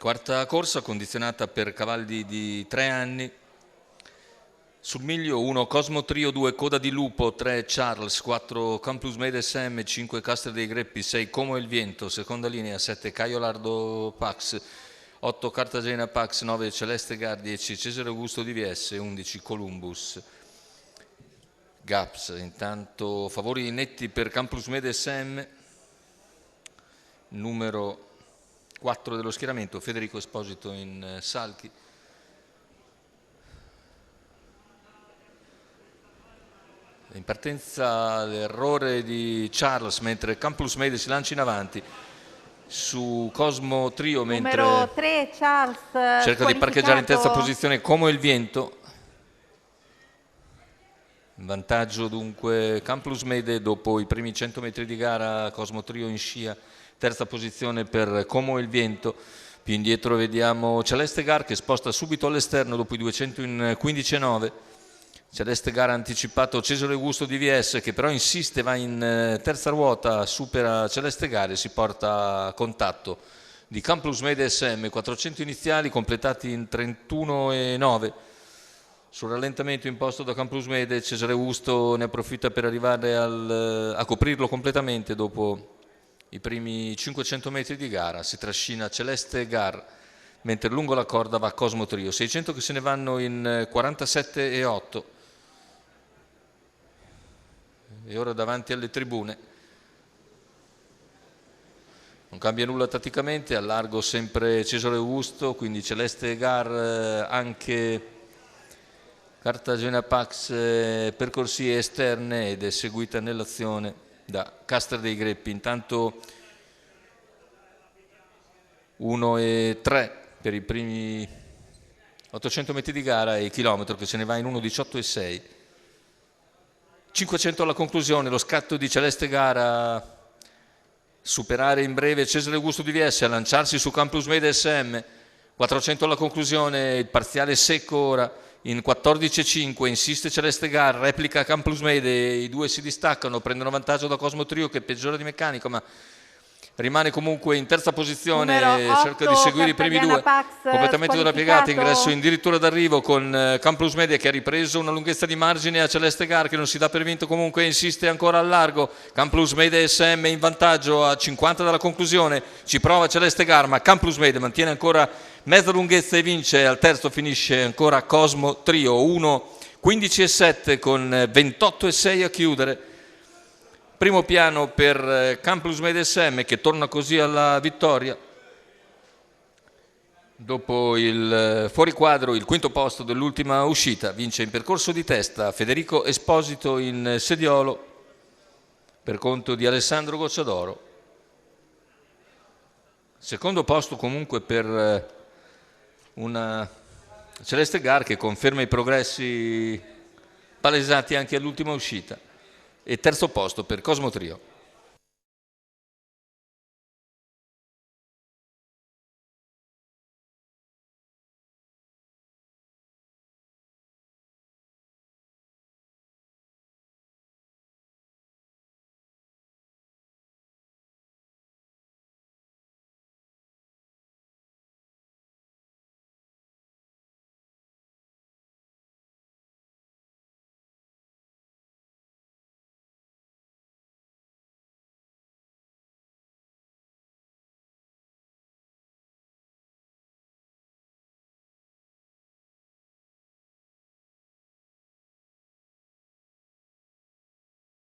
Quarta corsa condizionata per cavalli di 3 anni. Sul miglio 1 Cosmo Trio, 2 Coda di Lupo, 3 Charles, 4 Campus Mede SM, 5 Castre dei Greppi, 6 Como il Viento, seconda linea, 7 Caio Lardo Pax, 8 Cartagena Pax, 9 Celeste Gar, 10 Cesare Augusto DVS, 11 Columbus Gaps. Intanto favori netti per Campus Mede SM, numero 4 dello schieramento, Federico Esposito in salchi. In partenza l'errore di Charles mentre Campus Mede si lancia in avanti su Cosmo Trio, mentre numero 3 Charles cerca di parcheggiare in terza posizione Como il Viento. In vantaggio dunque Campus Mede dopo i primi 100 metri di gara, Cosmo Trio in scia, terza posizione per Como il Viento. Più indietro vediamo Celeste Gar che sposta subito all'esterno dopo i 200 in 15,9. Celeste Gara ha anticipato Cesare Augusto DVS che però insiste, va in terza ruota, supera Celeste Gara e si porta a contatto di Campus Mede SM, 400 iniziali completati in 31,9. Sul rallentamento imposto da Campus Mede Cesare Augusto ne approfitta per arrivare a coprirlo completamente dopo i primi 500 metri di gara. Si trascina Celeste Gar mentre lungo la corda va Cosmo Trio, 600 che se ne vanno in 47,8. E ora davanti alle tribune non cambia nulla tatticamente, al largo sempre Cesare Augusto, quindi Celeste Gar, anche Cartagena Pax percorsi esterne ed è seguita nell'azione da Castre dei Greppi. Intanto 1,3 per i primi 800 metri di gara e chilometro che se ne va in 1,18,6. 500 alla conclusione, lo scatto di Celeste Gara, superare in breve Cesare Augusto DVS, a lanciarsi su Campus Mede SM, 400 alla conclusione, il parziale secco ora in 14,5, insiste Celeste Gar, replica Campus Mede, i due si distaccano, prendono vantaggio da Cosmo Trio che peggiora di meccanico ma rimane comunque in terza posizione, 8, cerca di seguire i primi due, completamente della piegata, ingresso addirittura d'arrivo con Campus Mede che ha ripreso una lunghezza di margine a Celeste Gar che non si dà per vinto, comunque insiste ancora al largo. Campus Mede SM in vantaggio a 50 dalla conclusione, ci prova Celeste Gar ma Campus Mede mantiene ancora mezza lunghezza e vince. Al terzo finisce ancora Cosmo Trio, 1,15,7 con 28,6 a chiudere. Primo piano per Campus Mede SM che torna così alla vittoria dopo il fuoriquadro, il quinto posto dell'ultima uscita. Vince in percorso di testa Federico Esposito in sediolo per conto di Alessandro Gocciadoro. Secondo posto comunque per una Celeste Gar che conferma i progressi palesati anche all'ultima uscita. E terzo posto per Cosmo Trio.